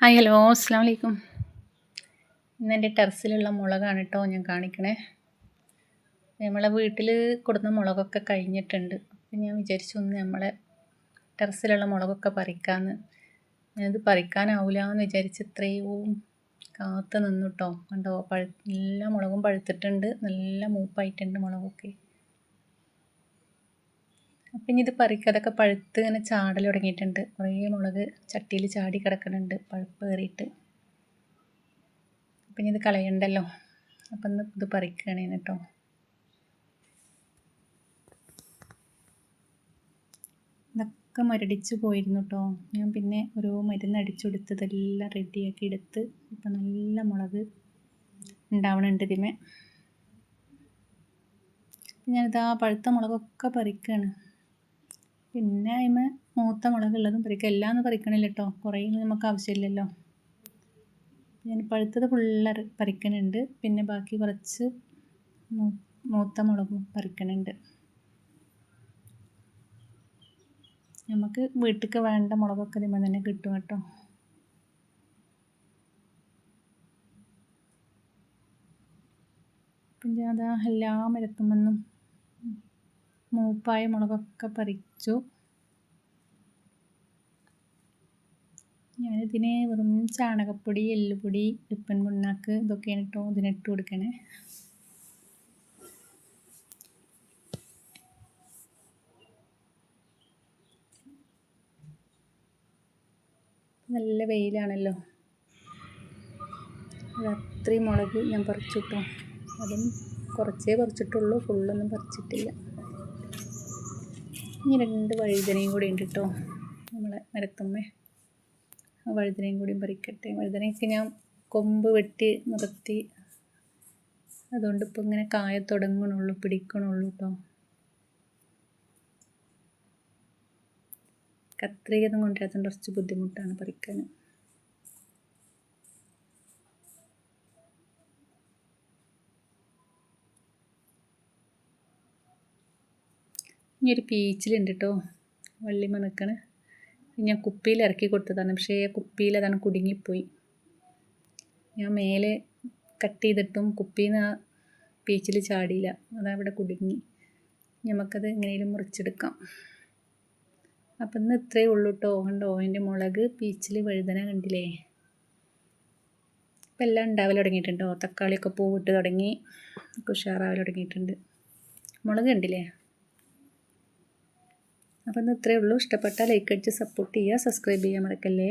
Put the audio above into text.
Hi hello അസ്സാം വലൈക്കും. ഇന്നെൻ്റെ ടെറസിലുള്ള മുളകാണ് കേട്ടോ ഞാൻ കാണിക്കണേ. നമ്മളെ വീട്ടിൽ കൊടുന്ന മുളകൊക്കെ കഴിഞ്ഞിട്ടുണ്ട്. അപ്പം ഞാൻ വിചാരിച്ചു ഒന്ന് നമ്മളെ ടെറസിലുള്ള മുളകൊക്കെ പറിക്കാമെന്ന്. ഞാനത് പറിക്കാനാവില്ല എന്ന് വിചാരിച്ച് എത്രയോ കാത്ത് നിന്നു കേട്ടോ. കണ്ടോ, എല്ലാ മുളകും പഴുത്തിട്ടുണ്ട്, നല്ല മൂപ്പായിട്ടുണ്ട് മുളകൊക്കെ. അപ്പം ഇനി ഇത് പറിക്കുക. അതൊക്കെ പഴുത്ത് ഇങ്ങനെ ചാടൽ തുടങ്ങിയിട്ടുണ്ട്. കുറേ മുളക് ചട്ടിയിൽ ചാടി കിടക്കുന്നുണ്ട് പഴുപ്പ് കയറിയിട്ട്. അപ്പം ഇനി ഇത് കളയണ്ടല്ലോ. അപ്പം ഇന്ന് ഇത് പറിക്കുകയാണ് കേട്ടോ. ഇതൊക്കെ മരടിച്ച് പോയിരുന്നു കേട്ടോ. ഞാൻ പിന്നെ ഓരോ മരുന്ന് അടിച്ചെടുത്തതെല്ലാം റെഡിയാക്കി എടുത്ത് ഇപ്പം നല്ല മുളക് ഉണ്ടാവണുണ്ട് ഇതിമേ. ഞാനിതാ പഴുത്ത മുളകൊക്കെ പറിക്കുകയാണ്. പിന്നെ അതിമേ മൂത്ത മുളകുള്ളതും പറിക്കുക. എല്ലാം ഒന്നും പറിക്കണില്ല കേട്ടോ, കുറേ നമുക്ക് ആവശ്യമില്ലല്ലോ. ഞാൻ പഴുത്തത് ഫുള്ള് പറിക്കണുണ്ട്. പിന്നെ ബാക്കി കുറച്ച് മൂത്ത മുളകും പറിക്കണുണ്ട്. നമുക്ക് വീട്ടിലേക്ക് വേണ്ട മുളകൊക്കെ ഇതിന്മേൽ തന്നെ കിട്ടും കേട്ടോ. പിന്നെ അതാ എല്ലാ മരത്തുമെന്നും മൂപ്പായ മുളകൊക്കെ പറിച്ചു. ഞാനിതിന് വെറും ചാണകപ്പൊടി, എല്ലുപൊടി, ഉപ്പൻ പുണ്ണാക്ക് ഇതൊക്കെയാണ് കേട്ടോ ഇതിനിട്ട് കൊടുക്കണേ. നല്ല വെയിലാണല്ലോ. അത്രയും മുളക് ഞാൻ പറിച്ചു കേട്ടോ. അതും കുറച്ചേ പറിച്ചിട്ടുള്ളൂ, ഫുള്ളൊന്നും പറിച്ചിട്ടില്ല. ഇനി 2 വഴുതനയും കൂടി ഉണ്ട് കേട്ടോ നമ്മളെ മരത്തുമ്മേ. ആ വഴുതനയും കൂടിയും പറിക്കട്ടെ. വഴുതനയൊക്കെ ഞാൻ കൊമ്പ് വെട്ടി നിർത്തി, അതുകൊണ്ട് ഇപ്പോൾ ഇങ്ങനെ കായ തുടങ്ങണുള്ളൂ, പിടിക്കണുള്ളൂ കേട്ടോ. കത്രികയൊന്നും കൊണ്ടുവരാത്തതുകൊണ്ട് കുറച്ച് ബുദ്ധിമുട്ടാണ് പറിക്കാൻ. ഇനി ഒരു പീച്ചിലുണ്ട് കേട്ടോ, വള്ളിമ നിൽക്കണേ. ഞാൻ കുപ്പിയിൽ ഇറക്കി കൊടുത്തതാണ്, പക്ഷേ കുപ്പിയിൽ അതാണ് കുടുങ്ങിപ്പോയി. ഞാൻ മേലെ കട്ട് ചെയ്തിട്ടും കുപ്പിയിൽ നിന്ന് ആ പീച്ചിൽ ചാടിയില്ല, അതവിടെ കുടുങ്ങി. നമുക്കത് എങ്ങനെയും മുറിച്ചെടുക്കാം. അപ്പം ഇന്ന് ഇത്രയേ ഉള്ളൂ കേട്ടോ. കണ്ടോ, അതിൻ്റെ മുളക്, പീച്ചിൽ, വഴുതന കണ്ടില്ലേ. ഇപ്പം എല്ലാം ഉണ്ടാവൽ തുടങ്ങിയിട്ടുണ്ടോ. തക്കാളിയൊക്കെ പൂവിട്ട് തുടങ്ങി, ഉഷാറാവൽ തുടങ്ങിയിട്ടുണ്ട്. മുളക് കണ്ടില്ലേ. അപ്പം ഇന്ന് ഇത്രയേ ഉള്ളൂ. ഇഷ്ടപ്പെട്ടാൽ ലൈക്ക് അടിച്ച് സപ്പോർട്ട് ചെയ്യുക, സബ്സ്ക്രൈബ് ചെയ്യാൻ മറക്കല്ലേ.